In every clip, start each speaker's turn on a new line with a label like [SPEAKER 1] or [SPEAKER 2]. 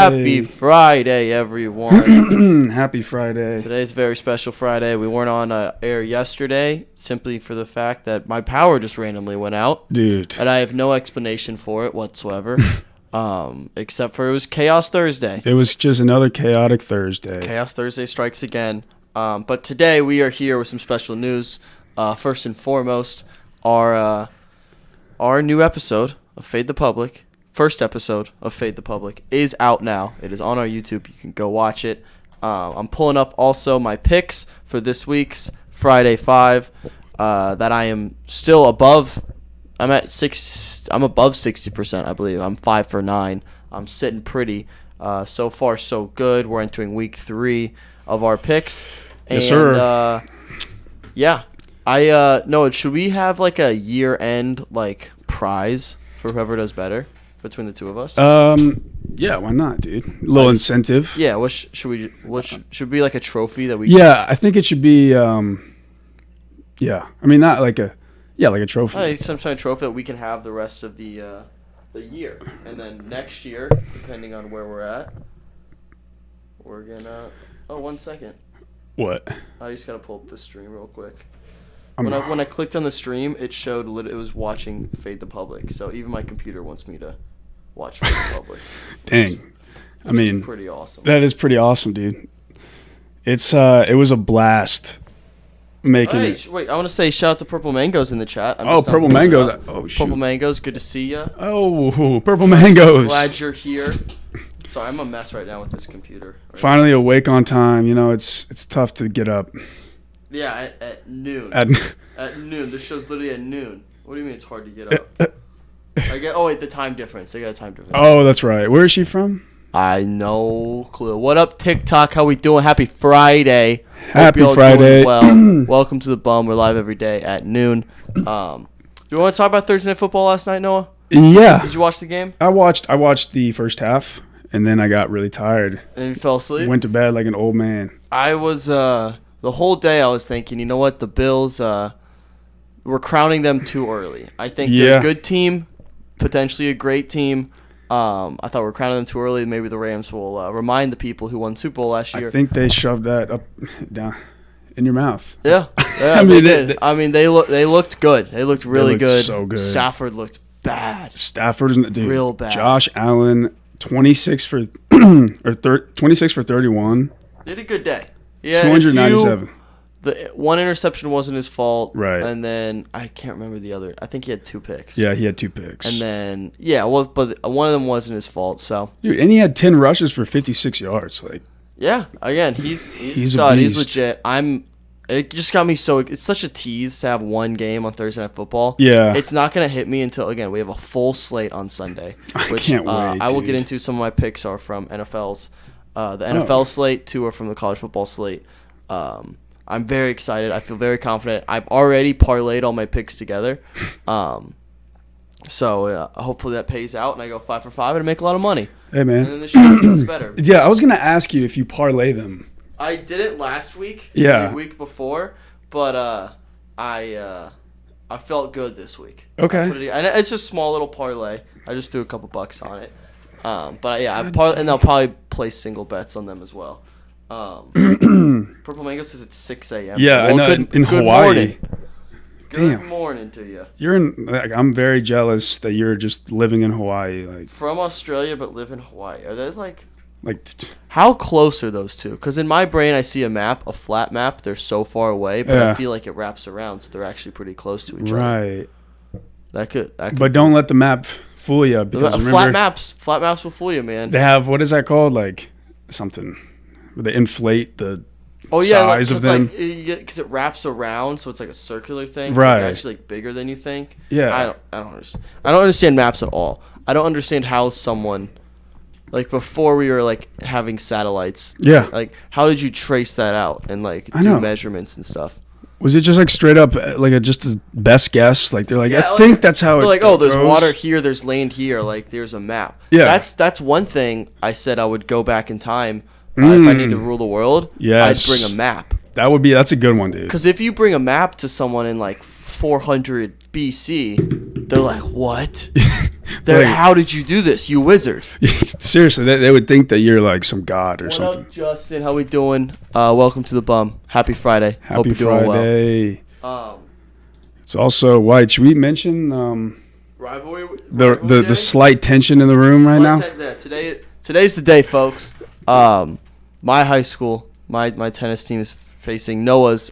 [SPEAKER 1] Happy Friday, everyone.
[SPEAKER 2] Happy Friday.
[SPEAKER 1] Today's a very special Friday. We weren't on air yesterday simply for the fact that my power just randomly went out.
[SPEAKER 2] Dude.
[SPEAKER 1] And I have no explanation for it whatsoever, except for it was Chaos Thursday.
[SPEAKER 2] It was just another chaotic Thursday.
[SPEAKER 1] Chaos Thursday strikes again. But today we are here with some special news. First and foremost, our new episode of Fade the Public. First episode of Fade the Public is out now. It is on our YouTube. You can go watch it. I'm pulling up also my picks for this week's Friday 5 that I am still above. I'm above 60%, I believe. I'm 5 for 9. I'm sitting pretty. So far, so good. We're entering week 3 of our picks.
[SPEAKER 2] Yes, sir.
[SPEAKER 1] Yeah. Noah, should we have like a year-end like prize for whoever does better? Between the two of us?
[SPEAKER 2] Yeah, why not, dude? A little incentive.
[SPEAKER 1] Yeah, should be like a trophy that we
[SPEAKER 2] Yeah, I think it should be yeah. I mean not like a trophy.
[SPEAKER 1] like some kind of trophy that we can have the rest of the year. And then next year, depending on where we're at, we're gonna one second.
[SPEAKER 2] What?
[SPEAKER 1] I just gotta pull up the stream real quick. When I clicked on the stream, it showed it was watching Fade the Public. So even my computer wants me to watch Fade the Public.
[SPEAKER 2] Dang.
[SPEAKER 1] Which is pretty awesome.
[SPEAKER 2] That is pretty awesome, dude. It was a blast making it.
[SPEAKER 1] Wait, I want to say shout out to Purple Mangoes in the chat.
[SPEAKER 2] Purple Mangoes. Oh, shoot.
[SPEAKER 1] Purple Mangoes, good to see ya.
[SPEAKER 2] Oh, Purple Mangoes.
[SPEAKER 1] Glad you're here. Sorry, I'm a mess right now with this computer.
[SPEAKER 2] Finally awake on time. You know, it's tough to get up.
[SPEAKER 1] Yeah, at noon. At noon. This show's literally at noon. What do you mean it's hard to get up? The time difference. They got a time difference.
[SPEAKER 2] Oh, that's right. Where is she from?
[SPEAKER 1] I no clue. What up, TikTok? How we doing? Happy Friday.
[SPEAKER 2] Happy
[SPEAKER 1] Hope y'all
[SPEAKER 2] Friday.
[SPEAKER 1] Doing well. Welcome to the Bum. We're live every day at noon. Do you want to talk about Thursday Night Football last night, Noah?
[SPEAKER 2] Yeah.
[SPEAKER 1] Did you watch the game?
[SPEAKER 2] I watched the first half, and then I got really tired.
[SPEAKER 1] And you fell asleep?
[SPEAKER 2] Went to bed like an old man.
[SPEAKER 1] I was the whole day I was thinking, you know what, the Bills, we're crowning them too early. I think they're a good team, potentially a great team. I thought we're crowning them too early. Maybe the Rams will remind the people who won Super Bowl last year.
[SPEAKER 2] I think they shoved that up down in your mouth.
[SPEAKER 1] Yeah,
[SPEAKER 2] I mean,
[SPEAKER 1] they did. They looked good. They looked really good.
[SPEAKER 2] So good.
[SPEAKER 1] Stafford looked bad.
[SPEAKER 2] Stafford's
[SPEAKER 1] real bad.
[SPEAKER 2] Josh Allen, 26 for 31.
[SPEAKER 1] They had a good day. Yeah,
[SPEAKER 2] 297.
[SPEAKER 1] The one interception wasn't his fault.
[SPEAKER 2] Right.
[SPEAKER 1] And then I can't remember the other. I think he had 2 picks.
[SPEAKER 2] Yeah, he had 2 picks.
[SPEAKER 1] And then but one of them wasn't his fault. So.
[SPEAKER 2] Dude, and he had 10 rushes for 56 yards. Like.
[SPEAKER 1] Yeah. Again, he's
[SPEAKER 2] a
[SPEAKER 1] stud.
[SPEAKER 2] beast.
[SPEAKER 1] He's legit. It just got me so. It's such a tease to have one game on Thursday Night Football.
[SPEAKER 2] Yeah.
[SPEAKER 1] It's not gonna hit me until we have a full slate on Sunday.
[SPEAKER 2] I can't wait.
[SPEAKER 1] I will get into. Some of my picks are from NFL's. The NFL slate, 2 are from the college football slate. I'm very excited. I feel very confident. I've already parlayed all my picks together. So hopefully that pays out, and I go 5 for 5 and I make a lot of money.
[SPEAKER 2] Hey, man.
[SPEAKER 1] And then this show gets better.
[SPEAKER 2] Yeah, I was going to ask you if you parlay them.
[SPEAKER 1] I did it last week.
[SPEAKER 2] Yeah.
[SPEAKER 1] The week before, but I felt good this week.
[SPEAKER 2] Okay.
[SPEAKER 1] And it's just a small little parlay. I just threw a couple bucks on it. But yeah, and I'll probably place single bets on them as well. Purple Mango says it's 6 a.m.
[SPEAKER 2] Yeah,
[SPEAKER 1] well,
[SPEAKER 2] I know. In
[SPEAKER 1] good
[SPEAKER 2] Hawaii.
[SPEAKER 1] Morning. Good
[SPEAKER 2] Damn.
[SPEAKER 1] morning to you.
[SPEAKER 2] I'm very jealous that you're just living in Hawaii. Like
[SPEAKER 1] from Australia, but live in Hawaii. Are they like
[SPEAKER 2] how
[SPEAKER 1] how close are those two? Because in my brain, I see a flat map. They're so far away, but I feel like it wraps around, so they're actually pretty close to each other.
[SPEAKER 2] Right.
[SPEAKER 1] That could.
[SPEAKER 2] But don't let the map fool you, because
[SPEAKER 1] flat maps will fool you, man.
[SPEAKER 2] They have, what is that called? Like something where they inflate the size of them.
[SPEAKER 1] Because it wraps around, so it's like a circular thing.
[SPEAKER 2] Right.
[SPEAKER 1] So it's actually bigger than you think.
[SPEAKER 2] Yeah.
[SPEAKER 1] I don't understand. I don't understand maps at all. I don't understand how someone, like before we were like having satellites.
[SPEAKER 2] Yeah.
[SPEAKER 1] Like how did you trace that out and like do measurements and stuff?
[SPEAKER 2] Was it just like straight up like just a best guess? Like they're like, I think that's how
[SPEAKER 1] they're
[SPEAKER 2] it
[SPEAKER 1] like,
[SPEAKER 2] goes.
[SPEAKER 1] there's water here, there's land here, like there's a map.
[SPEAKER 2] Yeah.
[SPEAKER 1] That's one thing I said I would go back in time if I need to rule the world.
[SPEAKER 2] Yes.
[SPEAKER 1] I'd bring a map.
[SPEAKER 2] That's a good one, dude.
[SPEAKER 1] Because if you bring a map to someone in like 400 BC, They're like, what? How did you do this, you wizard?
[SPEAKER 2] Seriously, they would think that you're like some god or something.
[SPEAKER 1] What up, Justin? How we doing? Welcome to the Bum. Happy Friday. Hope
[SPEAKER 2] Happy
[SPEAKER 1] you're doing
[SPEAKER 2] Friday.
[SPEAKER 1] well.
[SPEAKER 2] It's also White. Should we mention
[SPEAKER 1] Rivalry
[SPEAKER 2] the
[SPEAKER 1] day?
[SPEAKER 2] slight tension in the room right now?
[SPEAKER 1] Today's the day, folks. My high school, my tennis team is facing Noah's.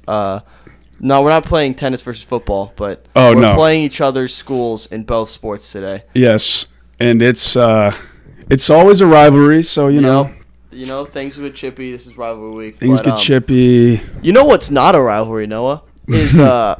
[SPEAKER 1] No, we're not playing tennis versus football, but we're playing each other's schools in both sports today.
[SPEAKER 2] Yes, and it's always a rivalry, so you know.
[SPEAKER 1] You know, things get chippy. This is rivalry week.
[SPEAKER 2] Things get chippy.
[SPEAKER 1] You know what's not a rivalry, Noah? Is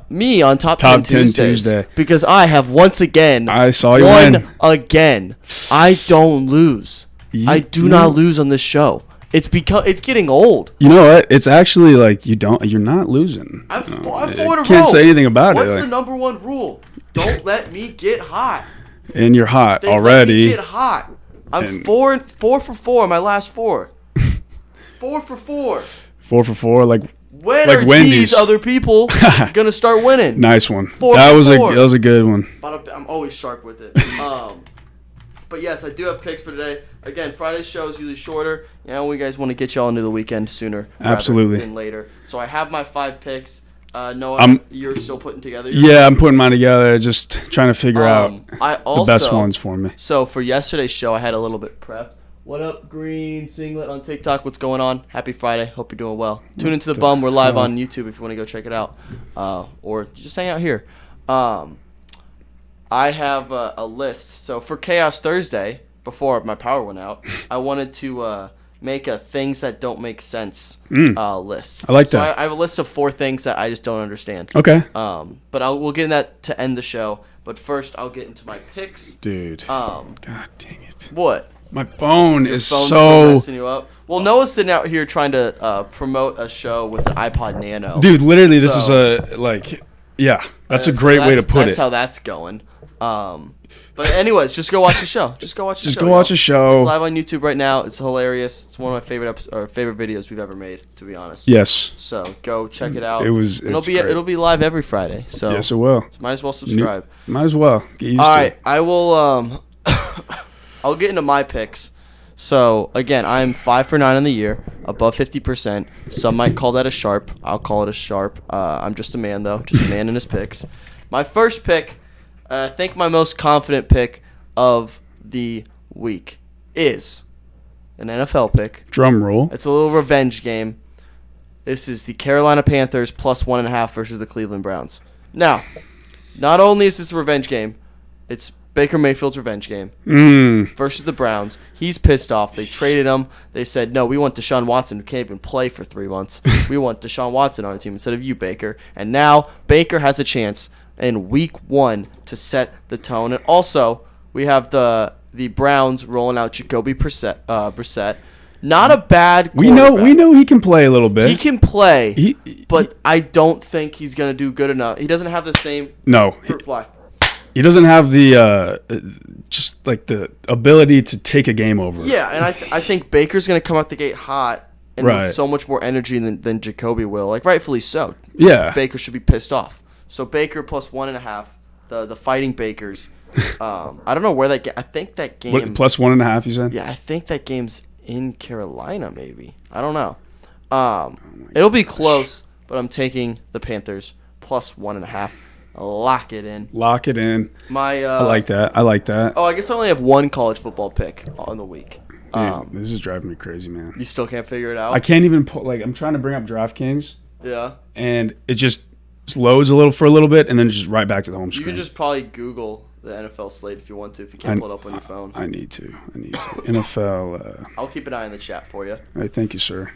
[SPEAKER 1] me on Top 10 Tuesday. Because I have once again
[SPEAKER 2] I saw you
[SPEAKER 1] won again. I don't lose. I do not lose on this show. It's because it's getting old.
[SPEAKER 2] You know what? It's actually like you're not losing.
[SPEAKER 1] I've 4 in a row.
[SPEAKER 2] Can't say anything about
[SPEAKER 1] What's
[SPEAKER 2] it.
[SPEAKER 1] What's the number one rule? Don't let me get hot.
[SPEAKER 2] And you're hot
[SPEAKER 1] They
[SPEAKER 2] already.
[SPEAKER 1] Let me get hot. I'm 4 for 4 on my last 4. 4 for 4.
[SPEAKER 2] 4 for 4, like
[SPEAKER 1] when are these other people gonna start winning?
[SPEAKER 2] Nice one.
[SPEAKER 1] 4
[SPEAKER 2] that
[SPEAKER 1] for
[SPEAKER 2] was
[SPEAKER 1] 4.
[SPEAKER 2] that was a good one.
[SPEAKER 1] But I'm always sharp with it. But yes, I do have picks for today. Again, Friday's show is usually shorter. You know, we guys want to get y'all into the weekend sooner
[SPEAKER 2] Absolutely.
[SPEAKER 1] rather than later. So I have my 5 picks. Noah, you're still putting together your
[SPEAKER 2] Yeah, I'm putting mine together, just trying to figure out the best ones for me.
[SPEAKER 1] So for yesterday's show, I had a little bit prepped. What up, Green Singlet on TikTok? What's going on? Happy Friday. Hope you're doing well. Tune into the Bum. We're live on YouTube if you want to go check it out. Or just hang out here. I have a list. So for Chaos Thursday, before my power went out, I wanted to make a things that don't make sense list.
[SPEAKER 2] I like
[SPEAKER 1] so
[SPEAKER 2] that.
[SPEAKER 1] I have a list of 4 things that I just don't understand.
[SPEAKER 2] Okay.
[SPEAKER 1] But we'll get in that to end the show. But first, I'll get into my picks.
[SPEAKER 2] Dude. God dang it.
[SPEAKER 1] What?
[SPEAKER 2] My phone is
[SPEAKER 1] Phone's
[SPEAKER 2] so
[SPEAKER 1] messing you up. Well, Noah's sitting out here trying to promote a show with an iPod Nano.
[SPEAKER 2] Dude, literally, this is that's a great way to put it.
[SPEAKER 1] That's how that's going. But anyways, just go watch the show. Just go watch the show.
[SPEAKER 2] Just go watch the show.
[SPEAKER 1] It's live on YouTube right now. It's hilarious. It's one of my favorite videos we've ever made, to be honest.
[SPEAKER 2] Yes.
[SPEAKER 1] So go check it out.
[SPEAKER 2] It'll
[SPEAKER 1] be live every Friday. So
[SPEAKER 2] yes, it will.
[SPEAKER 1] Might as well subscribe.
[SPEAKER 2] Might as well. Get used
[SPEAKER 1] All
[SPEAKER 2] to
[SPEAKER 1] right,
[SPEAKER 2] it.
[SPEAKER 1] I will. I'll get into my picks. So again, I'm 5 for 9 in the year, above 50%. Some might call that a sharp. I'll call it a sharp. I'm just a man though, just a man in his picks. My first pick, I think my most confident pick of the week is an NFL pick.
[SPEAKER 2] Drum roll.
[SPEAKER 1] It's a little revenge game. This is the Carolina Panthers plus 1.5 versus the Cleveland Browns. Now, not only is this a revenge game, it's Baker Mayfield's revenge game versus the Browns. He's pissed off. They traded him. They said, no, we want Deshaun Watson, who can't even play for 3 months. We want Deshaun Watson on our team instead of you, Baker. And now Baker has a chance in week 1 to set the tone. And also, we have the Browns rolling out Jacoby Brissett. Not a bad quarterback.
[SPEAKER 2] We know he can play a little bit.
[SPEAKER 1] He can play, but I don't think he's going to do good enough. He doesn't have the same fruit fly.
[SPEAKER 2] He doesn't have the just like the ability to take a game over.
[SPEAKER 1] Yeah, and I think Baker's going to come out the gate hot and with so much more energy than Jacoby will. Like rightfully so.
[SPEAKER 2] Yeah,
[SPEAKER 1] Baker should be pissed off. So Baker plus 1.5. The Fighting Bakers. I don't know where that game. I think that game.
[SPEAKER 2] What, plus 1.5. You said?
[SPEAKER 1] Yeah, I think that game's in Carolina. Maybe I don't know. It'll be close, but I'm taking the Panthers plus 1.5. Lock it in.
[SPEAKER 2] Lock it in. I like that.
[SPEAKER 1] Oh, I guess I only have one college football pick on the week.
[SPEAKER 2] Dude, this is driving me crazy, man.
[SPEAKER 1] You still can't figure it out?
[SPEAKER 2] I can't even pull. Like, I'm trying to bring up DraftKings.
[SPEAKER 1] Yeah.
[SPEAKER 2] And it just loads a little bit, and then just right back to the home screen.
[SPEAKER 1] You can just probably Google the NFL slate if you want to, if you can't pull it up on your phone.
[SPEAKER 2] I need to. NFL.
[SPEAKER 1] I'll keep an eye on the chat for you.
[SPEAKER 2] All right, thank you, sir.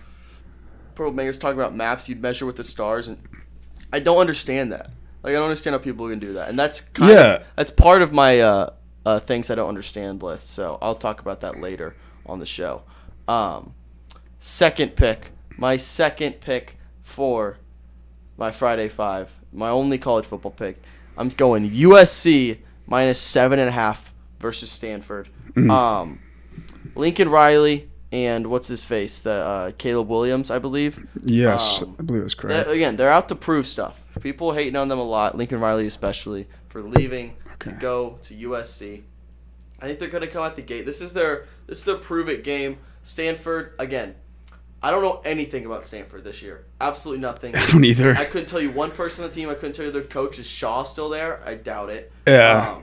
[SPEAKER 1] Pro Makers talking about maps you'd measure with the stars, and I don't understand that. Like, I don't understand how people can do that. And that's that's part of my things I don't understand list. So I'll talk about that later on the show. Second pick. My second pick for my Friday 5. My only college football pick. I'm going USC minus 7.5 versus Stanford. Lincoln Riley and what's his face? The Caleb Williams, I believe.
[SPEAKER 2] Yes, I believe that's correct.
[SPEAKER 1] They're out to prove stuff. People hating on them a lot. Lincoln Riley especially for leaving to go to USC. I think they're going to come out the gate. This is their prove-it game. Stanford, again, I don't know anything about Stanford this year. Absolutely nothing.
[SPEAKER 2] I don't either.
[SPEAKER 1] I couldn't tell you one person on the team. I couldn't tell you their coach. Is Shaw still there? I doubt it.
[SPEAKER 2] Yeah.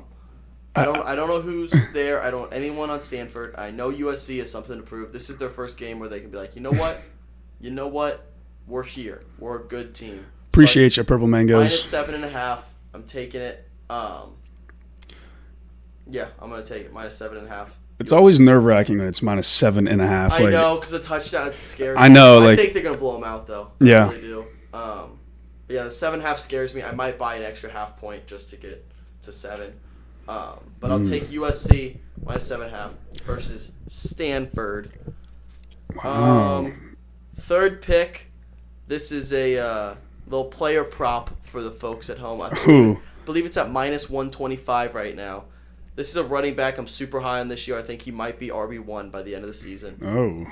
[SPEAKER 1] I don't know who's there. I don't know anyone on Stanford. I know USC has something to prove. This is their first game where they can be like, you know what? We're here. We're a good team.
[SPEAKER 2] Appreciate you, Purple Mangoes.
[SPEAKER 1] -7.5. I'm taking it. Yeah, I'm gonna take it -7.5.
[SPEAKER 2] It's always nerve-wracking when it's -7.5.
[SPEAKER 1] I know, because the touchdown scares me.
[SPEAKER 2] I know,
[SPEAKER 1] I
[SPEAKER 2] like,
[SPEAKER 1] think they're going to blow them out, though.
[SPEAKER 2] Yeah.
[SPEAKER 1] I really do. Yeah, the 7.5 scares me. I might buy an extra half point just to get to 7. But I'll take USC -7.5 versus Stanford.
[SPEAKER 2] Wow.
[SPEAKER 1] Third pick. This is a little player prop for the folks at home. I believe it's at -125 right now. This is a running back I'm super high on this year. I think he might be RB1 by the end of the season.
[SPEAKER 2] Oh.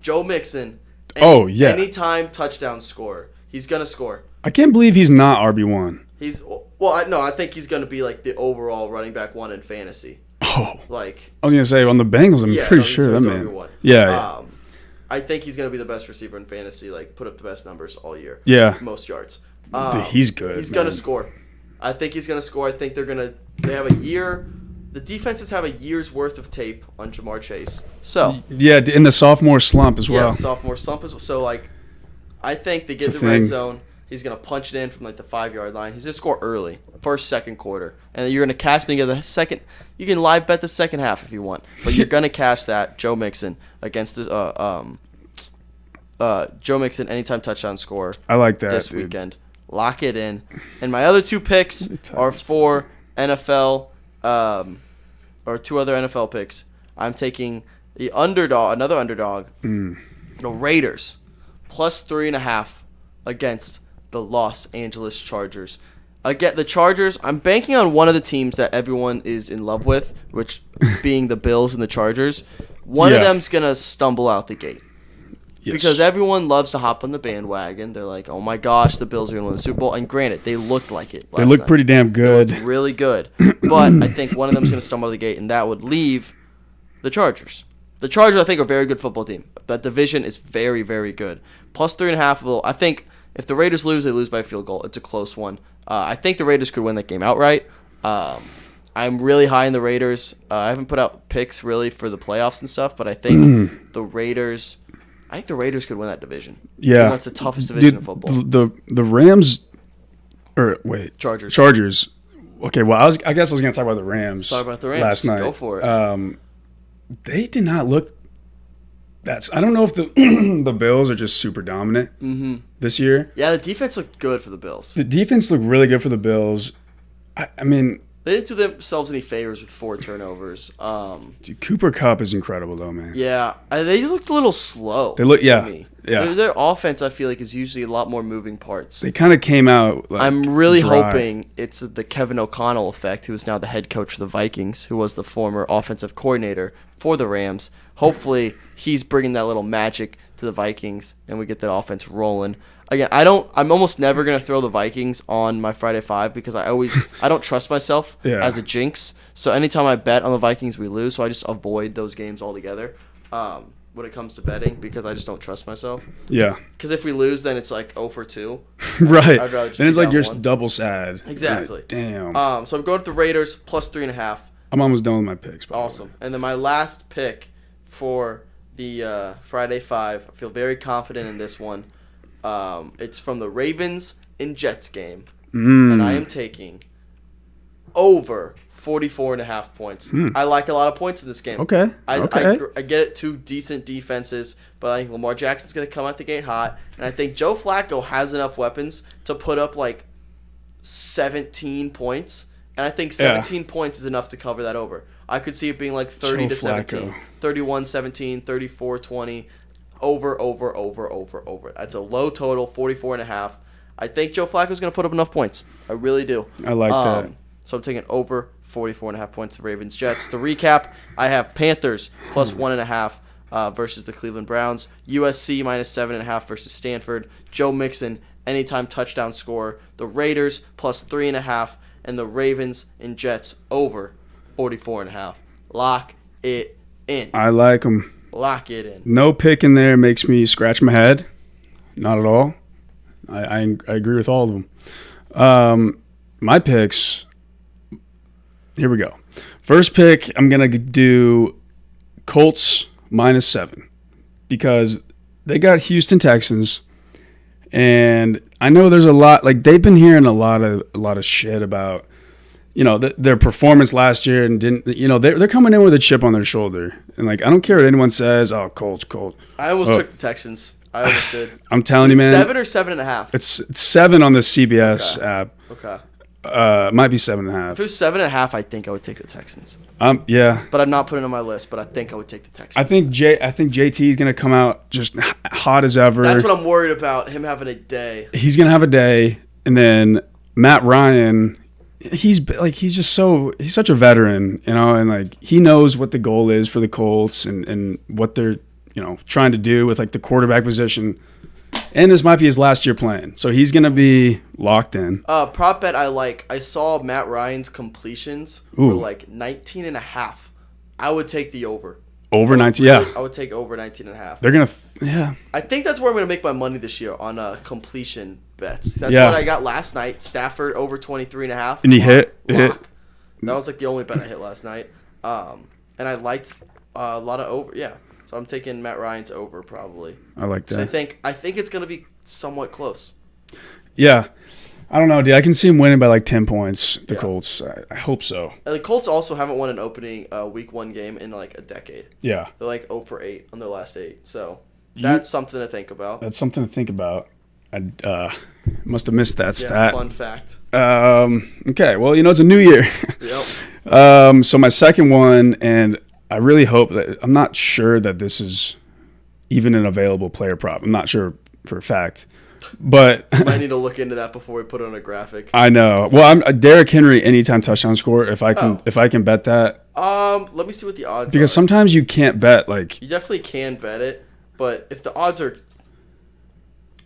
[SPEAKER 1] Joe Mixon.
[SPEAKER 2] Yeah.
[SPEAKER 1] Anytime touchdown scorer. He's going to score.
[SPEAKER 2] I can't believe he's not RB1.
[SPEAKER 1] I think he's going to be like the overall running back 1 in fantasy.
[SPEAKER 2] Oh.
[SPEAKER 1] Like,
[SPEAKER 2] I was going to say, on the Bengals, I'm pretty sure that man.
[SPEAKER 1] RB1.
[SPEAKER 2] Yeah.
[SPEAKER 1] I think he's going to be the best receiver in fantasy, like put up the best numbers all year.
[SPEAKER 2] Yeah.
[SPEAKER 1] Most yards.
[SPEAKER 2] Dude, he's good.
[SPEAKER 1] He's going to score. I think he's going to score. I think they have a year. The defenses have a year's worth of tape on Jamar Chase. So
[SPEAKER 2] yeah, in the sophomore slump as well.
[SPEAKER 1] Yeah, sophomore slump as well. So like, I think they get the red zone. He's gonna punch it in from like the 5-yard line. He's gonna score early, first, second quarter, and you're gonna cash the second. You can live bet the second half if you want, but you're gonna cash that Joe Mixon against the Joe Mixon anytime touchdown score.
[SPEAKER 2] I like that
[SPEAKER 1] this weekend. Lock it in. And my other 2 picks are for NFL. Or 2 other NFL picks. I'm taking the underdog, another underdog, the Raiders, +3.5 against the Los Angeles Chargers. Again, the Chargers, I'm banking on one of the teams that everyone is in love with, which being the Bills and the Chargers. One of them's going to stumble out the gate. Yes. Because everyone loves to hop on the bandwagon. They're like, oh my gosh, the Bills are going to win the Super Bowl. And granted, they looked like it last
[SPEAKER 2] They looked pretty damn good.
[SPEAKER 1] They looked really good. But I think one of them is going to stumble out of the gate, and that would leave the Chargers. The Chargers, I think, are a very good football team. That division is very, very good. +3.5. I think if the Raiders lose, they lose by a field goal. It's a close one. I think the Raiders could win that game outright. I'm really high in the Raiders. I haven't put out picks, really, for the playoffs and stuff, but I think the Raiders... I think the Raiders could win that division.
[SPEAKER 2] Yeah.
[SPEAKER 1] That's the toughest division in football.
[SPEAKER 2] The Rams...
[SPEAKER 1] Chargers.
[SPEAKER 2] Chargers. Okay, well, I guess I was going to talk about the Rams.
[SPEAKER 1] Talk about the Rams.
[SPEAKER 2] Last night.
[SPEAKER 1] Go for it.
[SPEAKER 2] They did not look... I don't know if the the Bills are just super dominant this year.
[SPEAKER 1] Yeah, the defense looked good for the Bills.
[SPEAKER 2] The defense looked really good for the Bills. I mean...
[SPEAKER 1] They didn't do themselves any favors with 4 turnovers.
[SPEAKER 2] Dude, Cooper Kupp is incredible, though, man.
[SPEAKER 1] Yeah, they looked a little slow.
[SPEAKER 2] They look,
[SPEAKER 1] to me.
[SPEAKER 2] Yeah.
[SPEAKER 1] Their offense, I feel like, is usually a lot more moving parts.
[SPEAKER 2] They kind of came out. Like,
[SPEAKER 1] I'm really
[SPEAKER 2] dry.
[SPEAKER 1] hoping it's the Kevin O'Connell effect, who is now the head coach of the Vikings, who was the former offensive coordinator for the Rams. Hopefully, he's bringing that little magic to the Vikings, and we get that offense rolling. Again, I'm almost never gonna throw the Vikings on my Friday 5 because I don't trust myself as a jinx. So anytime I bet on the Vikings, we lose. So I just avoid those games altogether when it comes to betting because I just don't trust myself.
[SPEAKER 2] Yeah.
[SPEAKER 1] Because if we lose, then it's like 0 for 2.
[SPEAKER 2] Right.
[SPEAKER 1] I'd rather just
[SPEAKER 2] then it's like you're
[SPEAKER 1] one.
[SPEAKER 2] double sad.
[SPEAKER 1] Exactly.
[SPEAKER 2] Like, damn.
[SPEAKER 1] So I'm going with the Raiders +3.5.
[SPEAKER 2] I'm almost done with my picks.
[SPEAKER 1] Awesome. And then my last pick for the Friday 5. I feel very confident in this one. It's from the Ravens and Jets game. And I am taking over 44.5 points. I like a lot of points in this game.
[SPEAKER 2] Okay.
[SPEAKER 1] I get it, 2 decent defenses, but I think Lamar Jackson's going to come out the gate hot. And I think Joe Flacco has enough weapons to put up like 17 points. And I think 17 points is enough to cover that over. I could see it being like 30-17, 31-17, 34-20. Over. That's a low total, 44.5. I think Joe Flacco's going to put up enough points. I really do.
[SPEAKER 2] I like that.
[SPEAKER 1] So I'm taking over 44.5 points. The Ravens Jets. To recap, I have Panthers +1.5 versus the Cleveland Browns. USC -7.5 versus Stanford. Joe Mixon anytime touchdown scorer. The Raiders +3.5 and the Ravens and Jets over 44.5. Lock it in.
[SPEAKER 2] I like them.
[SPEAKER 1] Lock it in.
[SPEAKER 2] No pick in there makes me scratch my head. Not at all. I agree with all of them. My picks, here we go. First pick, I'm going to do Colts -7 because they got Houston Texans, and I know there's a lot, like they've been hearing a lot of shit about, their performance last year, and they're coming in with a chip on their shoulder, and like I don't care what anyone says. Oh, Colts.
[SPEAKER 1] I almost took the Texans. I almost did.
[SPEAKER 2] I'm telling you, man.
[SPEAKER 1] 7 or 7.5.
[SPEAKER 2] It's 7 on the CBS app.
[SPEAKER 1] Okay.
[SPEAKER 2] Might be 7.5.
[SPEAKER 1] If it was 7.5, I think I would take the Texans.
[SPEAKER 2] Yeah.
[SPEAKER 1] But I'm not putting it on my list. But I think I would take the Texans.
[SPEAKER 2] I think JT is gonna come out just hot as ever.
[SPEAKER 1] That's what I'm worried about. Him having a day.
[SPEAKER 2] He's gonna have a day, and then Matt Ryan. He's such a veteran, and like he knows what the goal is for the Colts and what they're trying to do with like the quarterback position. And this might be his last year playing, so he's gonna be locked in.
[SPEAKER 1] Prop bet I like. I saw Matt Ryan's completions were like 19.5. I would take the over.
[SPEAKER 2] Over 19, yeah.
[SPEAKER 1] I would take over 19.5.
[SPEAKER 2] They're gonna, yeah.
[SPEAKER 1] I think that's where I'm gonna make my money this year on completion bets. That's
[SPEAKER 2] what
[SPEAKER 1] I got last night. Stafford over 23.5.
[SPEAKER 2] And he hit.
[SPEAKER 1] That was like the only bet I hit last night. And I liked a lot of over. Yeah. So I'm taking Matt Ryan's over probably.
[SPEAKER 2] I like that.
[SPEAKER 1] So I think it's gonna be somewhat close.
[SPEAKER 2] Yeah, I don't know, dude. I can see him winning by like 10 points. The Colts. I hope so.
[SPEAKER 1] And the Colts also haven't won an opening week 1 game in like a decade.
[SPEAKER 2] Yeah.
[SPEAKER 1] They're like 0 for 8 on their last 8. So that's something to think about.
[SPEAKER 2] That's something to think about. I must have missed that stat.
[SPEAKER 1] Fun fact.
[SPEAKER 2] Okay. Well, it's a new year.
[SPEAKER 1] Yep.
[SPEAKER 2] So my second one, and I really hope that I'm not sure that this is even an available player prop. I'm not sure for a fact, but
[SPEAKER 1] you might need to look into that before we put it on a graphic.
[SPEAKER 2] I know. Well, I'm Derrick Henry anytime touchdown score. If I can bet that.
[SPEAKER 1] Let me see what the odds are.
[SPEAKER 2] Because sometimes you can't bet like.
[SPEAKER 1] You definitely can bet it, but if the odds are,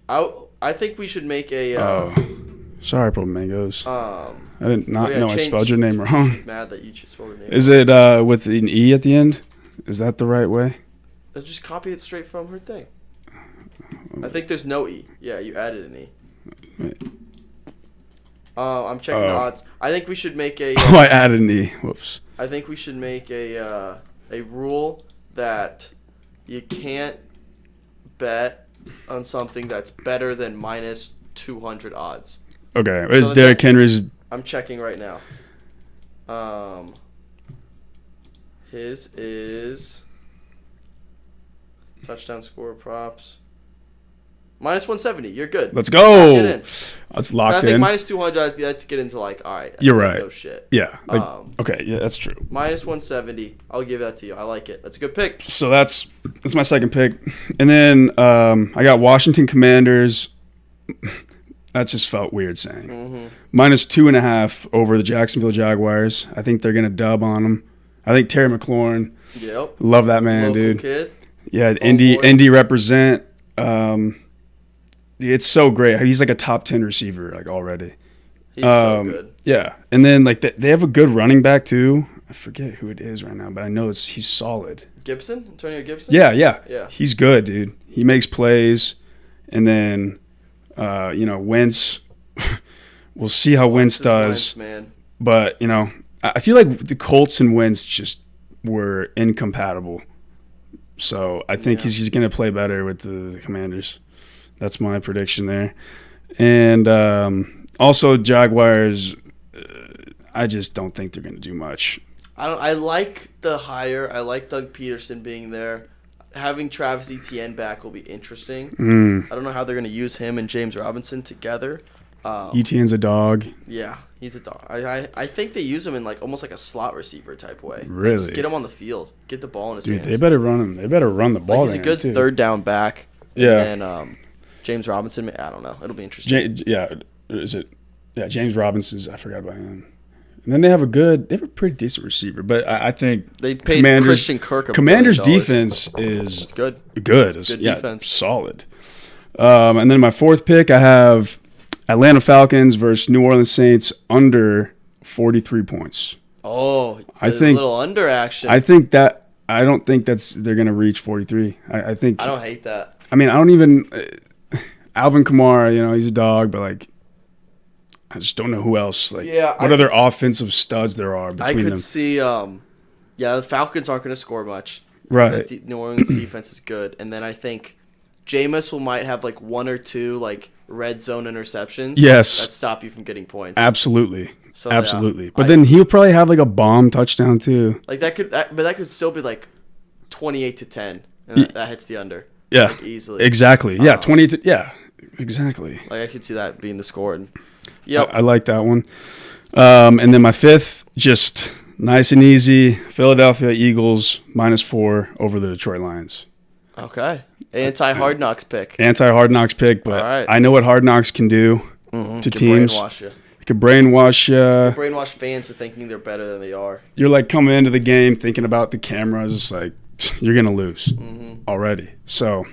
[SPEAKER 1] I think we should make a.
[SPEAKER 2] Sorry, Purple Mangoes. I did not know I spelled your name wrong.
[SPEAKER 1] I'm mad that you spelled your name.
[SPEAKER 2] Is it with an E at the end? Is that the right way?
[SPEAKER 1] Let's just copy it straight from her thing. I think there's no E. Yeah, you added an E.
[SPEAKER 2] Wait.
[SPEAKER 1] I'm checking the odds. I think we should make a.
[SPEAKER 2] I added an E. Whoops.
[SPEAKER 1] I think we should make a rule that you can't bet on something that's better than minus 200 odds.
[SPEAKER 2] Okay, it's Derrick Henry's.
[SPEAKER 1] I'm checking right now. His is touchdown score props minus 170. You're good.
[SPEAKER 2] Let's go.
[SPEAKER 1] Get in.
[SPEAKER 2] Let's lock in.
[SPEAKER 1] I think minus 200. Let's get into like, all right.
[SPEAKER 2] You're right.
[SPEAKER 1] No shit.
[SPEAKER 2] Yeah. Okay. Yeah, that's true.
[SPEAKER 1] Minus 170. I'll give that to you. I like it. That's a good pick.
[SPEAKER 2] So that's my second pick, and then I got Washington Commanders. That just felt weird saying.
[SPEAKER 1] Mm-hmm.
[SPEAKER 2] Minus 2.5 over the Jacksonville Jaguars. I think they're gonna dub on them. I think Terry McLaurin.
[SPEAKER 1] Yep.
[SPEAKER 2] Love that man,
[SPEAKER 1] Local
[SPEAKER 2] dude.
[SPEAKER 1] Kid.
[SPEAKER 2] Yeah, Indy represent. It's so great. He's like a top 10 receiver like already.
[SPEAKER 1] He's so good.
[SPEAKER 2] Yeah, and then like they have a good running back too. I forget who it is right now, but I know he's solid.
[SPEAKER 1] Antonio Gibson.
[SPEAKER 2] Yeah. He's good, dude. He makes plays, and then. Wentz, we'll see how Wentz does.
[SPEAKER 1] Man.
[SPEAKER 2] But, I feel like the Colts and Wentz just were incompatible. So I think he's going to play better with the Commanders. That's my prediction there. And also Jaguars, I just don't think they're going to do much.
[SPEAKER 1] I like the hire. I like Doug Peterson being there. Having Travis Etienne back will be interesting. I don't know how they're going to use him and James Robinson together.
[SPEAKER 2] Etienne's a dog.
[SPEAKER 1] Yeah, he's a dog. I think they use him in like almost like a slot receiver type way.
[SPEAKER 2] Really?
[SPEAKER 1] Just get him on the field. Get the ball in his hands.
[SPEAKER 2] They better run him. They better run the ball.
[SPEAKER 1] He's a good third down back.
[SPEAKER 2] Yeah.
[SPEAKER 1] And James Robinson, I don't know. It'll be interesting.
[SPEAKER 2] James Robinson's, I forgot about him. And then they have a pretty decent receiver, but I think
[SPEAKER 1] they paid Christian Kirk.
[SPEAKER 2] Commanders' defense is
[SPEAKER 1] good.
[SPEAKER 2] Good
[SPEAKER 1] Defense,
[SPEAKER 2] solid. And then my fourth pick, I have Atlanta Falcons versus New Orleans Saints under 43 points.
[SPEAKER 1] Oh,
[SPEAKER 2] I
[SPEAKER 1] a
[SPEAKER 2] think
[SPEAKER 1] little under action.
[SPEAKER 2] I don't think they're gonna reach 43. I think
[SPEAKER 1] I don't hate that.
[SPEAKER 2] I mean, I don't even Alvin Kamara. He's a dog, but like, I just don't know who else. Like, what other offensive studs there are between them.
[SPEAKER 1] I could see. The Falcons aren't going to score much.
[SPEAKER 2] Right.
[SPEAKER 1] The New Orleans defense is good, and then I think Jameis might have like one or two like red zone interceptions.
[SPEAKER 2] Yes.
[SPEAKER 1] That stop you from getting points.
[SPEAKER 2] Absolutely.
[SPEAKER 1] So,
[SPEAKER 2] absolutely.
[SPEAKER 1] Yeah,
[SPEAKER 2] but then he'll probably have like a bomb touchdown too.
[SPEAKER 1] Like that could still be like 28-10, and that hits the under.
[SPEAKER 2] Yeah.
[SPEAKER 1] Like easily.
[SPEAKER 2] Exactly. Yeah. 20. Yeah. Exactly.
[SPEAKER 1] Like I could see that being the score. And, yep.
[SPEAKER 2] I like that one. And then my fifth, just nice and easy. Philadelphia Eagles -4 over the Detroit Lions.
[SPEAKER 1] Okay. Anti-Hard Knocks pick.
[SPEAKER 2] Anti-Hard Knocks pick, but
[SPEAKER 1] right.
[SPEAKER 2] I know what Hard Knocks can do to teams.
[SPEAKER 1] Brainwash you.
[SPEAKER 2] It can brainwash you.
[SPEAKER 1] Brainwash fans to thinking they're better than they are.
[SPEAKER 2] You're like coming into the game thinking about the cameras. It's like you're going to lose already. So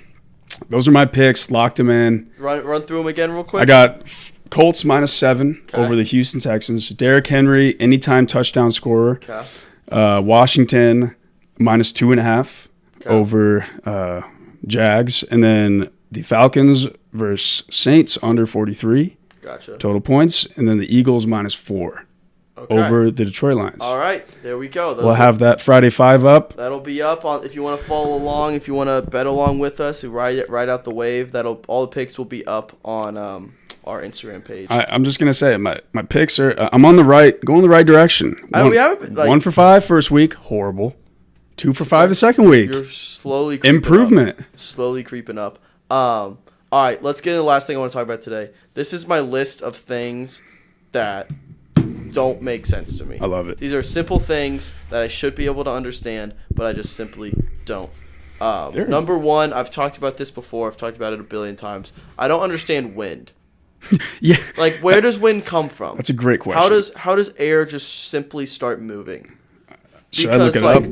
[SPEAKER 2] those are my picks. Locked them in.
[SPEAKER 1] Run through them again real quick.
[SPEAKER 2] I got Colts -7 over the Houston Texans. Derrick Henry, anytime touchdown scorer.
[SPEAKER 1] Okay.
[SPEAKER 2] Washington -2.5 over Jags. And then the Falcons versus Saints under 43
[SPEAKER 1] Gotcha.
[SPEAKER 2] total points. And then the Eagles -4 over the Detroit Lions.
[SPEAKER 1] All right. There we go.
[SPEAKER 2] We'll have that Friday 5 up.
[SPEAKER 1] That'll be up on if you want to follow along. If you want to bet along with us, you ride out the wave. All the picks will be up on our Instagram page.
[SPEAKER 2] I'm just gonna say my picks are. I'm on the right, going the right direction.
[SPEAKER 1] We haven't, like,
[SPEAKER 2] 1 for 5 first week, horrible. 2 for 5 the second week.
[SPEAKER 1] You're slowly creeping
[SPEAKER 2] improvement.
[SPEAKER 1] Up. Slowly creeping up. All right, let's get into the last thing I want to talk about today. This is my list of things that don't make sense to me.
[SPEAKER 2] I love it.
[SPEAKER 1] These are simple things that I should be able to understand, but I just simply don't. Number one, I've talked about this before. I've talked about it a billion times. I don't understand wind.
[SPEAKER 2] Yeah.
[SPEAKER 1] Like, where does wind come from?
[SPEAKER 2] That's a great question.
[SPEAKER 1] How does air just simply start moving?
[SPEAKER 2] Should I look it up?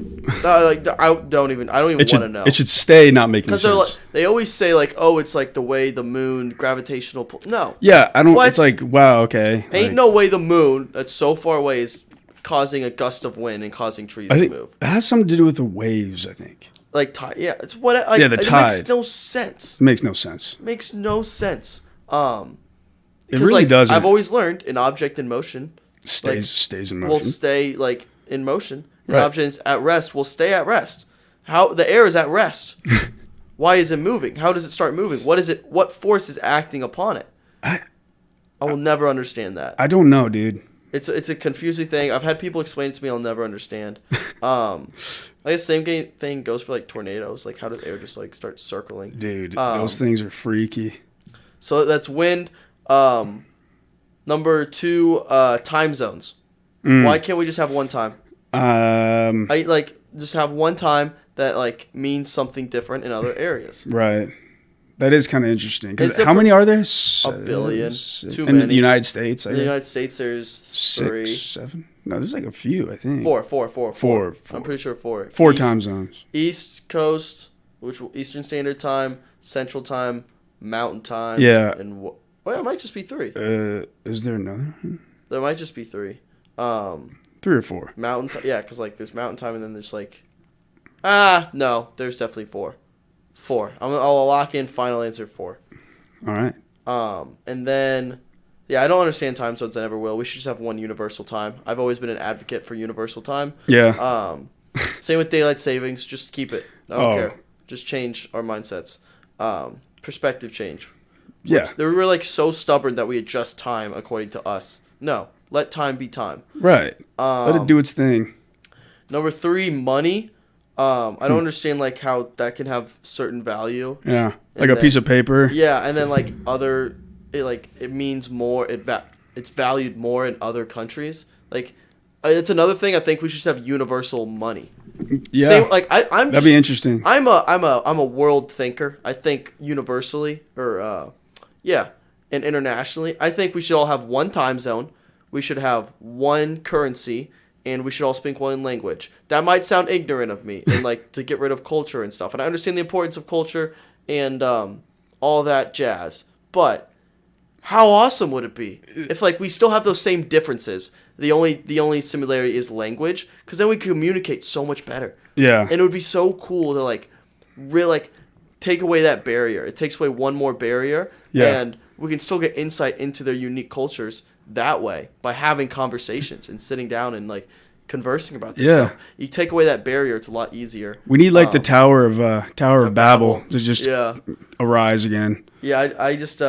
[SPEAKER 1] I don't even want to know.
[SPEAKER 2] It should stay not making sense.
[SPEAKER 1] Because they always say like, oh, it's like the way the moon gravitational pull. No.
[SPEAKER 2] Yeah, I don't.
[SPEAKER 1] What?
[SPEAKER 2] It's like, wow, okay.
[SPEAKER 1] Ain't no way the moon that's so far away is causing a gust of wind and causing trees to move.
[SPEAKER 2] It has something to do with the waves, I think.
[SPEAKER 1] Like tide. Yeah, it's what. Like,
[SPEAKER 2] the tide.
[SPEAKER 1] It makes no sense.
[SPEAKER 2] It makes no sense.
[SPEAKER 1] Makes no sense.
[SPEAKER 2] It really doesn't.
[SPEAKER 1] I've always learned an object in motion
[SPEAKER 2] stays in motion.
[SPEAKER 1] will stay like in motion.
[SPEAKER 2] Right.
[SPEAKER 1] Objects at rest will stay at rest. How the air is at rest. Why is it moving? How does it start moving? What is it? What force is acting upon it? I will never understand that.
[SPEAKER 2] I don't know, dude.
[SPEAKER 1] It's a confusing thing. I've had people explain it to me. I'll never understand. I guess same thing goes for like tornadoes. Like how does air just like start circling?
[SPEAKER 2] Dude, those things are freaky.
[SPEAKER 1] So that's wind. Number 2, time zones. Why can't we just have one time? I like just have one time that like means something different in other areas.
[SPEAKER 2] Right. That is kind of interesting. Because how many are there?
[SPEAKER 1] A billion. Too
[SPEAKER 2] in
[SPEAKER 1] many.
[SPEAKER 2] the United States.
[SPEAKER 1] In the United States, there's 3.
[SPEAKER 2] 6, 7. No, there's like a few. I think
[SPEAKER 1] 4. I'm pretty sure 4.
[SPEAKER 2] 4 time zones.
[SPEAKER 1] East Coast, which Eastern Standard Time, Central Time, Mountain Time.
[SPEAKER 2] Yeah.
[SPEAKER 1] And well, it might just be 3.
[SPEAKER 2] Is there another?
[SPEAKER 1] There might just be 3.
[SPEAKER 2] 3 or 4.
[SPEAKER 1] Mountain Time. Yeah, because like there's Mountain Time and then there's like. No, there's definitely 4. 4. I'll lock in final answer 4.
[SPEAKER 2] All right.
[SPEAKER 1] And then, yeah, I don't understand time zones. I never will. We should just have one universal time. I've always been an advocate for universal time.
[SPEAKER 2] Yeah.
[SPEAKER 1] Same with daylight savings. Just keep it. I don't care. Just change our mindsets. Perspective change.
[SPEAKER 2] Yeah.
[SPEAKER 1] They were like so stubborn that we adjust time according to us. No, let time be time.
[SPEAKER 2] Right. Let it do its thing.
[SPEAKER 1] Number 3, money. I don't understand like how that can have certain value.
[SPEAKER 2] Yeah, like a piece of paper.
[SPEAKER 1] Yeah, and then like it means more. It's valued more in other countries. Like it's another thing. I think we should just have universal money.
[SPEAKER 2] Yeah, that'd be interesting.
[SPEAKER 1] I'm a world thinker. I think universally and internationally. I think we should all have one time zone. We should have one currency. And we should all speak one language. That might sound ignorant of me, and like to get rid of culture and stuff. And I understand the importance of culture and all that jazz. But How awesome would it be if like we still have those same differences? The only similarity is language, because then we communicate so much better.
[SPEAKER 2] Yeah.
[SPEAKER 1] And it would be so cool to like really like take away that barrier. It takes away one more barrier, and we can still get insight into their unique cultures that way by having conversations and sitting down and like conversing about this stuff. You take away that barrier, it's a lot easier.
[SPEAKER 2] We need like the Tower of Babel to just arise again.
[SPEAKER 1] Yeah, I just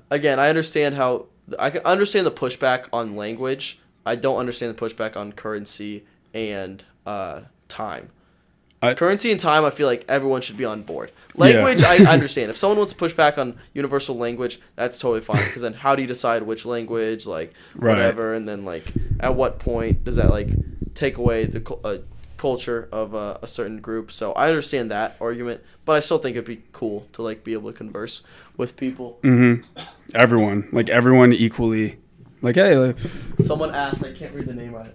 [SPEAKER 1] again, I understand how I can understand the pushback on language. I don't understand the pushback on currency and time. Currency and time, I feel like everyone should be on board. Language, I understand. If someone wants to push back on universal language, that's totally fine. Because then how do you decide which language, like, whatever, and then, like, at what point does that, like, take away the culture of a certain group? So I understand that argument, but I still think it'd be cool to, like, be able to converse with people.
[SPEAKER 2] Mm-hmm. Everyone equally. Like, hey. Like,
[SPEAKER 1] someone asked, I can't read the name right.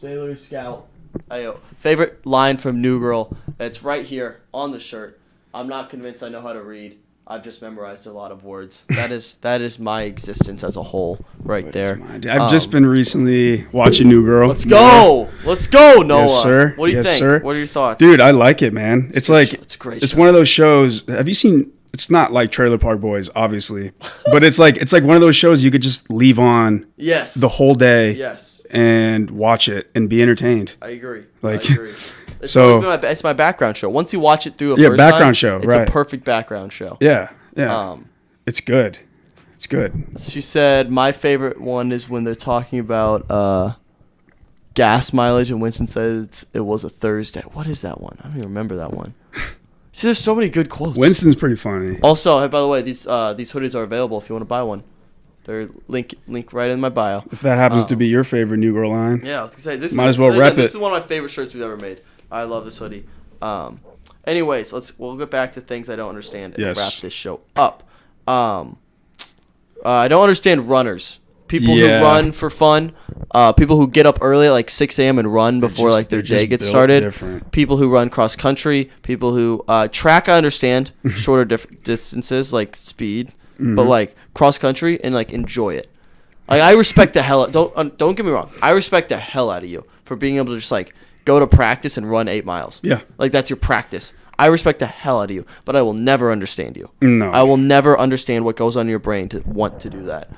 [SPEAKER 1] Sailor Scout. Favorite line from New Girl. It's right here on the shirt. I'm not convinced I know how to read. I've just memorized a lot of words. That is my existence as a whole right there.
[SPEAKER 2] I've just been recently watching New Girl.
[SPEAKER 1] Let's go. Let's go, Noah.
[SPEAKER 2] Yes, sir.
[SPEAKER 1] What do you think?
[SPEAKER 2] Sir.
[SPEAKER 1] What are your thoughts?
[SPEAKER 2] Dude, I like it, man. It's like
[SPEAKER 1] it's a great
[SPEAKER 2] it's
[SPEAKER 1] show.
[SPEAKER 2] one of those shows. Have you seen? It's not like Trailer Park Boys, obviously, but it's like one of those shows you could just leave on the whole day and watch it and be entertained.
[SPEAKER 1] I agree.
[SPEAKER 2] Like,
[SPEAKER 1] I agree. It's my background show. Once you watch it through first
[SPEAKER 2] background
[SPEAKER 1] time,
[SPEAKER 2] show,
[SPEAKER 1] it's a perfect background show.
[SPEAKER 2] Yeah. It's good. It's good.
[SPEAKER 1] She said my favorite one is when they're talking about gas mileage, and Winston says it was a Thursday. What is that one? I don't even remember that one. See, there's so many good quotes.
[SPEAKER 2] Winston's pretty funny.
[SPEAKER 1] Also, hey, by the way, these hoodies are available if you want to buy one. They're link right in my bio.
[SPEAKER 2] If that happens to be your favorite New Girl line.
[SPEAKER 1] Yeah, I was gonna say this.
[SPEAKER 2] Might as well rep it.
[SPEAKER 1] This is one of my favorite shirts we've ever made. I love this hoodie. Anyways, we'll get back to things I don't understand and wrap this show up. I don't understand runners. People who run for fun. People who get up early at like 6 a.m. and run before like their day gets started.
[SPEAKER 2] Different.
[SPEAKER 1] People who run cross country. People who track. I understand shorter distances like speed, but like cross country and like enjoy it. Like I respect the hell. Don't get me wrong. I respect the hell out of you for being able to just like go to practice and run 8 miles.
[SPEAKER 2] Yeah,
[SPEAKER 1] like that's your practice. I respect the hell out of you, but I will never understand you.
[SPEAKER 2] No,
[SPEAKER 1] I will never understand what goes on in your brain to want to do that.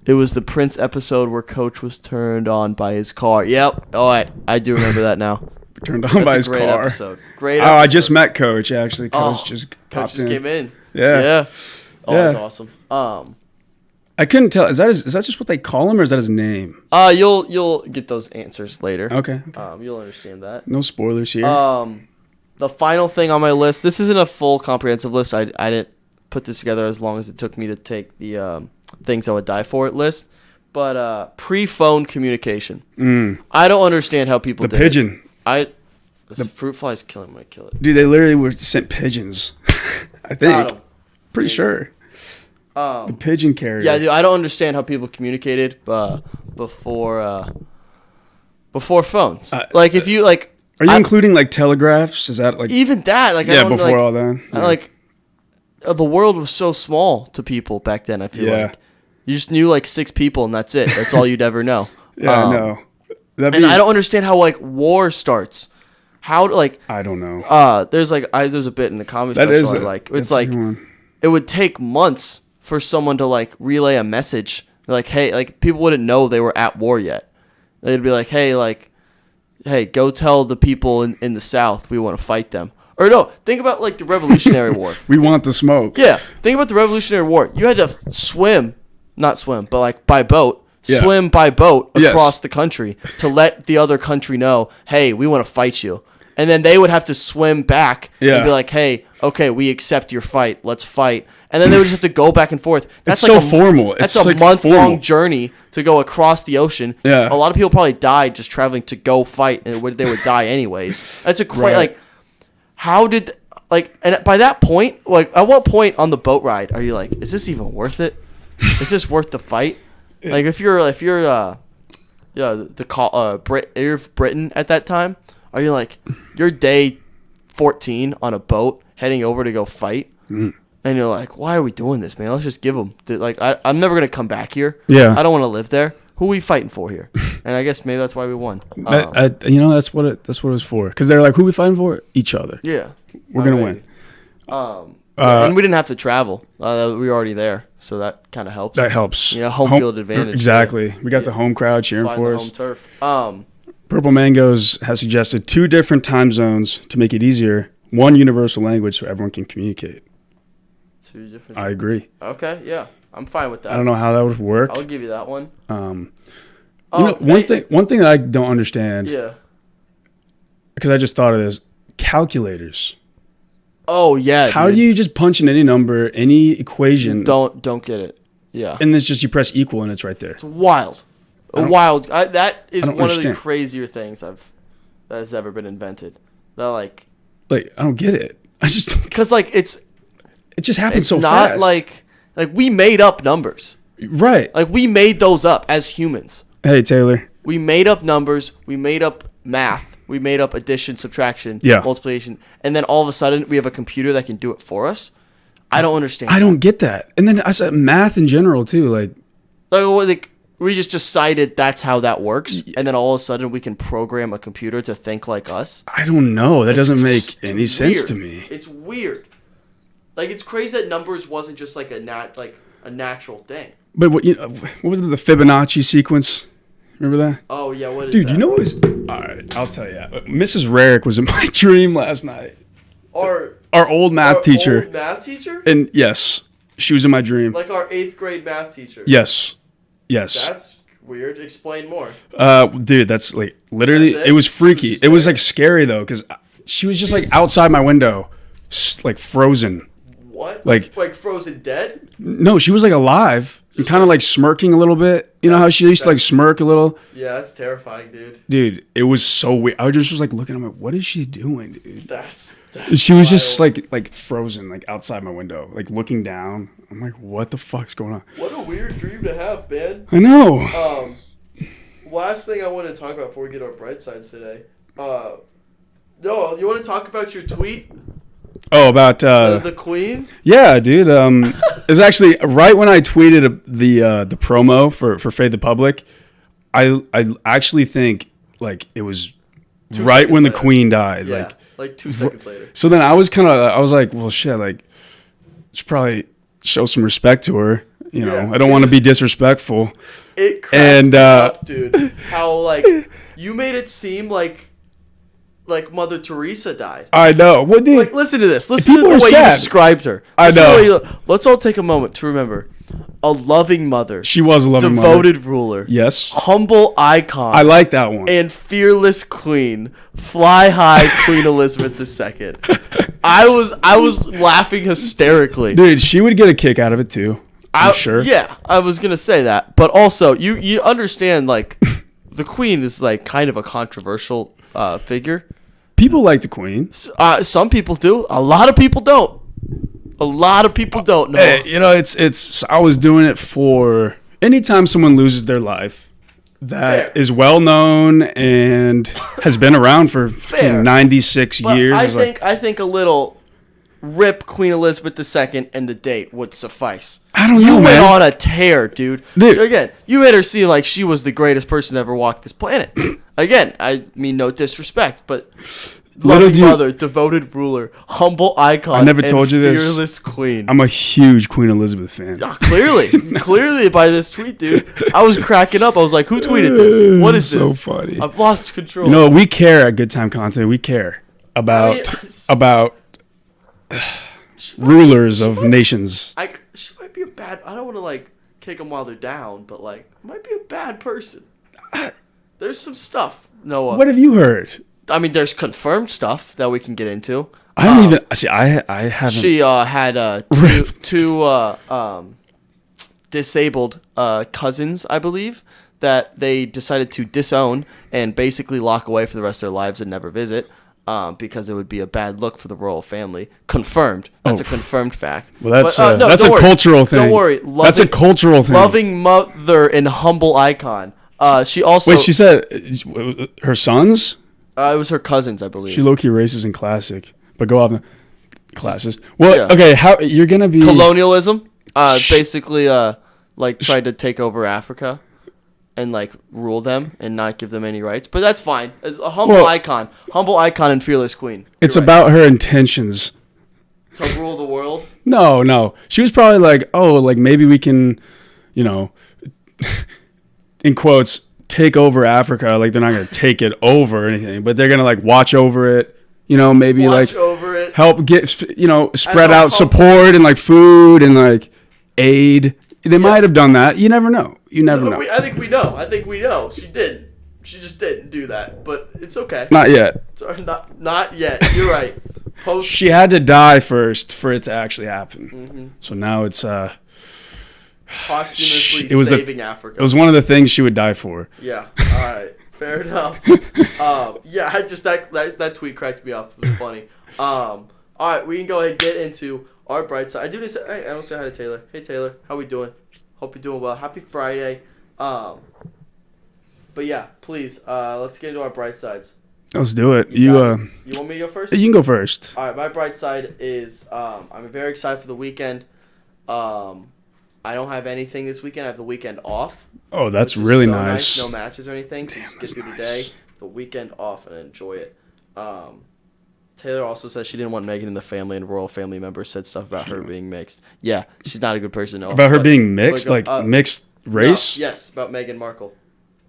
[SPEAKER 1] It was the Prince episode where Coach was turned on by his car. Yep. Oh, I do remember that now.
[SPEAKER 2] Turned on by his car.
[SPEAKER 1] Episode. Great
[SPEAKER 2] episode.
[SPEAKER 1] Oh,
[SPEAKER 2] I just met Coach, actually. Coach just
[SPEAKER 1] came in.
[SPEAKER 2] Yeah.
[SPEAKER 1] Oh, that's awesome.
[SPEAKER 2] I couldn't tell. Is that just what they call him, or is that his name?
[SPEAKER 1] You'll get those answers later.
[SPEAKER 2] Okay.
[SPEAKER 1] You'll understand that.
[SPEAKER 2] No spoilers here.
[SPEAKER 1] The final thing on my list. This isn't a full comprehensive list. I didn't put this together as long as it took me to take the things I would die for it list. But pre-phone communication. I don't understand how people did
[SPEAKER 2] pigeon.
[SPEAKER 1] The fruit fly's killing my kill it.
[SPEAKER 2] Dude, they literally were sent pigeons. I think. Pretty sure. The pigeon carrier.
[SPEAKER 1] Yeah, dude, I don't understand how people communicated before phones. Like if you like.
[SPEAKER 2] Are you including like telegraphs? Is that like
[SPEAKER 1] even that? Like
[SPEAKER 2] before all that. Yeah.
[SPEAKER 1] Like the world was so small to people back then. I feel like you just knew like 6 people and that's it. That's all you'd ever know.
[SPEAKER 2] I know.
[SPEAKER 1] And I don't understand how like war starts. How like
[SPEAKER 2] I don't know.
[SPEAKER 1] There's a bit in the comedy special I like. It's like it would take months for someone to like relay a message. Like, hey, like people wouldn't know they were at war yet. They'd be like, hey, go tell the people in the South we want to fight them. Or no, think about like the Revolutionary War.
[SPEAKER 2] We want the smoke.
[SPEAKER 1] Yeah, think about the Revolutionary War. You had to not swim, but like by boat.
[SPEAKER 2] Yeah.
[SPEAKER 1] Swim by boat across the country to let the other country know, hey, we want to fight you. And then they would have to swim back and be like, hey, okay, we accept your fight. Let's fight. And then they would just have to go back and forth. That's
[SPEAKER 2] it's
[SPEAKER 1] like
[SPEAKER 2] so formal.
[SPEAKER 1] That's
[SPEAKER 2] it's
[SPEAKER 1] a
[SPEAKER 2] like
[SPEAKER 1] month-long journey to go across the ocean.
[SPEAKER 2] Yeah.
[SPEAKER 1] A lot of people probably died just traveling to go fight, and they would die anyways. That's a crazy, like, how did, like, and by that point, like, at what point on the boat ride are you like, is this even worth it? Is this worth the fight? Like if you're Britain at that time, are you like you're day 14 on a boat heading over to go fight? And you're like, why are we doing this, man? Let's just give them. I'm never gonna come back here.
[SPEAKER 2] Yeah.
[SPEAKER 1] I don't want to live there. Who are we fighting for here? And I guess maybe that's why we won.
[SPEAKER 2] That's what it was for. Because they're like, who are we fighting for? Each other.
[SPEAKER 1] Yeah.
[SPEAKER 2] We're gonna win.
[SPEAKER 1] And we didn't have to travel. We were already there, so that kind of helps.
[SPEAKER 2] That helps.
[SPEAKER 1] Home field advantage.
[SPEAKER 2] Exactly. We got the home crowd cheering for us.
[SPEAKER 1] Home turf.
[SPEAKER 2] Purple Mangoes has suggested 2 different time zones to make it easier. 1 universal language so everyone can communicate.
[SPEAKER 1] 2 different.
[SPEAKER 2] I agree.
[SPEAKER 1] Okay, yeah, I'm fine with that.
[SPEAKER 2] I don't know how that would work.
[SPEAKER 1] I'll give you that one.
[SPEAKER 2] One thing that I don't understand.
[SPEAKER 1] Yeah.
[SPEAKER 2] Because I just thought of this: calculators.
[SPEAKER 1] Oh yeah.
[SPEAKER 2] How do you just punch in any number, any equation?
[SPEAKER 1] Don't get it. Yeah.
[SPEAKER 2] And it's just you press equal and it's right there.
[SPEAKER 1] It's wild. That is one
[SPEAKER 2] understand.
[SPEAKER 1] of the crazier things that has ever been invented. That
[SPEAKER 2] like I don't get it. I just
[SPEAKER 1] because it
[SPEAKER 2] just happens so
[SPEAKER 1] not
[SPEAKER 2] fast.
[SPEAKER 1] like we made up numbers.
[SPEAKER 2] Right.
[SPEAKER 1] Like we made those up as humans.
[SPEAKER 2] Hey Taylor.
[SPEAKER 1] We made up numbers. We made up math. We made up addition, subtraction, multiplication, and then all of a sudden we have a computer that can do it for us. I don't understand.
[SPEAKER 2] I don't get that. And then I said math in general too. Like
[SPEAKER 1] we just decided that's how that works, and then all of a sudden we can program a computer to think like us.
[SPEAKER 2] I don't know. That doesn't make any sense to me.
[SPEAKER 1] It's weird. It's crazy that numbers wasn't just a natural thing.
[SPEAKER 2] But what was it? The Fibonacci sequence. Remember that?
[SPEAKER 1] Oh yeah, what is
[SPEAKER 2] Dude,
[SPEAKER 1] that?
[SPEAKER 2] you know what was? All right, I'll tell you. Mrs. Rarick was in my dream last night. Our old math teacher.
[SPEAKER 1] Old math teacher?
[SPEAKER 2] And yes, she was in my dream.
[SPEAKER 1] Like our 8th grade math teacher.
[SPEAKER 2] Yes.
[SPEAKER 1] That's weird. Explain more.
[SPEAKER 2] Dude, that's literally.
[SPEAKER 1] That's
[SPEAKER 2] it was freaky. It was scary though, because she was just outside my window, frozen.
[SPEAKER 1] What? Like frozen dead?
[SPEAKER 2] No, she was alive. And kind of smirking a little bit. You know how she used to smirk a little?
[SPEAKER 1] Yeah, that's terrifying, dude.
[SPEAKER 2] Dude, it was so weird. I just was looking at her, what is she doing, dude?
[SPEAKER 1] That's
[SPEAKER 2] she was wild. Just frozen, outside my window, looking down. I'm like, what the fuck's going on?
[SPEAKER 1] What a weird dream to have, man.
[SPEAKER 2] I know.
[SPEAKER 1] Last thing I want to talk about before we get our bright sides today. No, you want to talk about your tweet?
[SPEAKER 2] Oh, about
[SPEAKER 1] the Queen?
[SPEAKER 2] Yeah, dude. It was actually right when I tweeted the promo for Fade the Public. I actually think it was right when the Queen died.
[SPEAKER 1] Yeah, 2 seconds later.
[SPEAKER 2] So then I was like, well, shit, should probably show some respect to her. You know, I don't want to be disrespectful.
[SPEAKER 1] It cracked me up, dude. How you made it seem like Mother Teresa died.
[SPEAKER 2] I know. What dude?
[SPEAKER 1] Listen to this. Listen to the way you described her.
[SPEAKER 2] I know.
[SPEAKER 1] Let's all take a moment to remember. A loving mother.
[SPEAKER 2] She was a loving mother.
[SPEAKER 1] Devoted ruler.
[SPEAKER 2] Yes.
[SPEAKER 1] Humble icon.
[SPEAKER 2] I like that one.
[SPEAKER 1] And fearless queen. Fly high Queen Elizabeth II. I was laughing hysterically.
[SPEAKER 2] Dude, she would get a kick out of it too. I'm sure.
[SPEAKER 1] Yeah, I was going to say that. But also, you understand, the Queen is, kind of a controversial figure.
[SPEAKER 2] People like the Queen.
[SPEAKER 1] Some people do. A lot of people don't. No.
[SPEAKER 2] Hey, it's. I was doing it for anytime someone loses their life that is well known and has been around for 96 years.
[SPEAKER 1] I think a little rip Queen Elizabeth II and the date would suffice.
[SPEAKER 2] I don't know, man.
[SPEAKER 1] You went on a tear, dude. Again, you made her seem like she was the greatest person to ever walk this planet. Again, I mean no disrespect, but loving mother, devoted ruler, humble icon.
[SPEAKER 2] I never told you this.
[SPEAKER 1] Fearless queen.
[SPEAKER 2] I'm a huge Queen Elizabeth fan.
[SPEAKER 1] Clearly by this tweet, dude. I was cracking up. I was like, who tweeted this? What is this?
[SPEAKER 2] So funny.
[SPEAKER 1] I've lost control.
[SPEAKER 2] We care at Good Time Content. We care about rulers of nations.
[SPEAKER 1] She might be a bad. I don't want to kick them while they're down, but might be a bad person. There's some stuff, Noah.
[SPEAKER 2] What have you heard?
[SPEAKER 1] I mean, there's confirmed stuff that we can get into.
[SPEAKER 2] I don't even see. I haven't.
[SPEAKER 1] She had two disabled cousins, I believe, that they decided to disown and basically lock away for the rest of their lives and never visit. Because it would be a bad look for the royal family. Confirmed. That's a confirmed fact.
[SPEAKER 2] Well, that's a cultural thing.
[SPEAKER 1] Don't worry.
[SPEAKER 2] That's a cultural thing.
[SPEAKER 1] Loving mother and humble icon. She also...
[SPEAKER 2] Wait, she said her sons?
[SPEAKER 1] It was her cousins, I believe.
[SPEAKER 2] She low-key races in classic. But go off. Classist. Well,
[SPEAKER 1] Yeah.
[SPEAKER 2] okay, how you're going to be
[SPEAKER 1] Colonialism. Basically, tried to take over Africa and like rule them and not give them any rights. But that's fine. It's a humble icon and fearless queen.
[SPEAKER 2] It's
[SPEAKER 1] You're right.
[SPEAKER 2] about her intentions.
[SPEAKER 1] To rule the world.
[SPEAKER 2] No. She was probably like, oh, like maybe we can, in quotes, take over Africa. Like they're not going to take it over or anything, but they're going to like watch over it. Maybe
[SPEAKER 1] Watch
[SPEAKER 2] like
[SPEAKER 1] over it.
[SPEAKER 2] help get, spread out support and like food and like aid. They might have done that. You never know. You never know.
[SPEAKER 1] I think we know. She didn't. She just didn't do that. But it's okay.
[SPEAKER 2] Not yet.
[SPEAKER 1] Sorry, not yet. You're right.
[SPEAKER 2] She had to die first for it to actually happen.
[SPEAKER 1] Mm-hmm.
[SPEAKER 2] So now it's
[SPEAKER 1] posthumously saving Africa.
[SPEAKER 2] It was one of the things she would die for.
[SPEAKER 1] Yeah. All right. Fair enough. I just that tweet cracked me up. It was funny. All right, we can go ahead and get into our bright side. I don't say hi to Taylor. Hey Taylor, how we doing? Hope you're doing well. Happy Friday. But yeah, please, let's get into our bright sides.
[SPEAKER 2] Let's do it.
[SPEAKER 1] You want me to go first?
[SPEAKER 2] You can go first.
[SPEAKER 1] All right, my bright side is I'm very excited for the weekend. I don't have anything this weekend. I have the weekend off.
[SPEAKER 2] Oh, that's really
[SPEAKER 1] so
[SPEAKER 2] nice.
[SPEAKER 1] No matches or anything. So just get through the day, the weekend off, and enjoy it. Taylor also said she didn't want Megan in the family, and royal family members said stuff about her being mixed. Yeah, she's not a good person. No.
[SPEAKER 2] About her being mixed, mixed race?
[SPEAKER 1] No, yes, about Meghan Markle.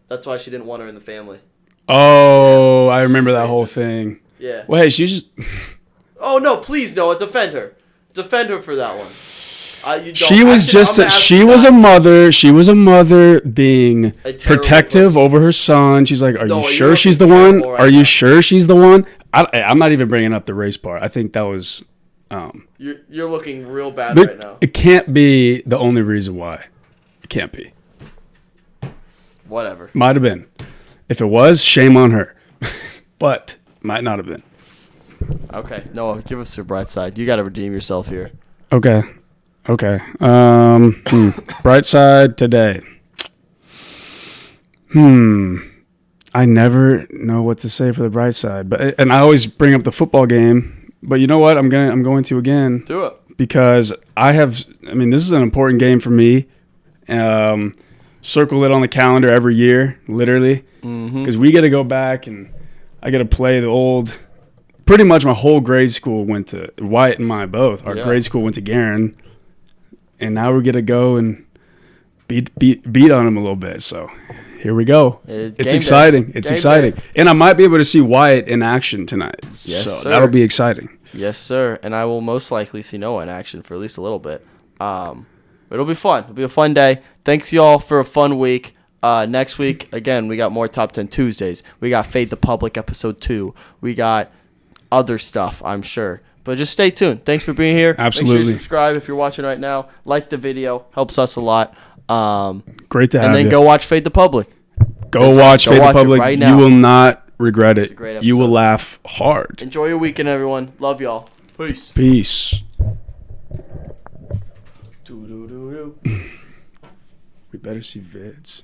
[SPEAKER 1] That's why she didn't want her in the family.
[SPEAKER 2] Oh, I remember that whole thing.
[SPEAKER 1] Yeah.
[SPEAKER 2] Well, hey, she just...
[SPEAKER 1] Oh, no, please, Noah, defend her. Defend her for that one.
[SPEAKER 2] She was a mother being protective over her son. She's like, are you sure she's the one? Are you sure she's the one? I'm not even bringing up the race part. I think that was...
[SPEAKER 1] You're looking real bad right now.
[SPEAKER 2] It can't be the only reason why. It can't be.
[SPEAKER 1] Whatever.
[SPEAKER 2] Might have been. If it was, shame on her. But might not have been.
[SPEAKER 1] Okay. Noah, give us your bright side. You got to redeem yourself here.
[SPEAKER 2] Okay. Bright side today. I never know what to say for the bright side, and I always bring up the football game. But you know what? I'm going to again.
[SPEAKER 1] Do it.
[SPEAKER 2] Because this is an important game for me. Circle it on the calendar every year, literally. Because we get to go back and I get to play the old. Pretty much my whole grade school went to Wyatt and I both. Our grade school went to Garin, and now we get to go and beat on him a little bit. So here we go. It's exciting. It's exciting, and I might be able to see Wyatt in action tonight.
[SPEAKER 1] Yes,
[SPEAKER 2] so
[SPEAKER 1] sir.
[SPEAKER 2] That'll be exciting.
[SPEAKER 1] Yes, sir. And I will most likely see Noah in action for at least a little bit. It'll be fun. It'll be a fun day. Thanks y'all for a fun week. Next week, again, we got more Top 10 Tuesdays. We got Fade the Public episode 2. We got other stuff, I'm sure. But just stay tuned. Thanks for being here.
[SPEAKER 2] Absolutely.
[SPEAKER 1] Make sure you subscribe if you're watching right now. Like the video. Helps us a lot.
[SPEAKER 2] Great to have you.
[SPEAKER 1] And then go watch Fade the Public.
[SPEAKER 2] Go watch Fade the Public.
[SPEAKER 1] Right now.
[SPEAKER 2] You will not regret it.
[SPEAKER 1] It's a great episode.
[SPEAKER 2] You will laugh hard.
[SPEAKER 1] Enjoy your weekend, everyone. Love y'all. Peace.
[SPEAKER 2] Peace. We better see vids.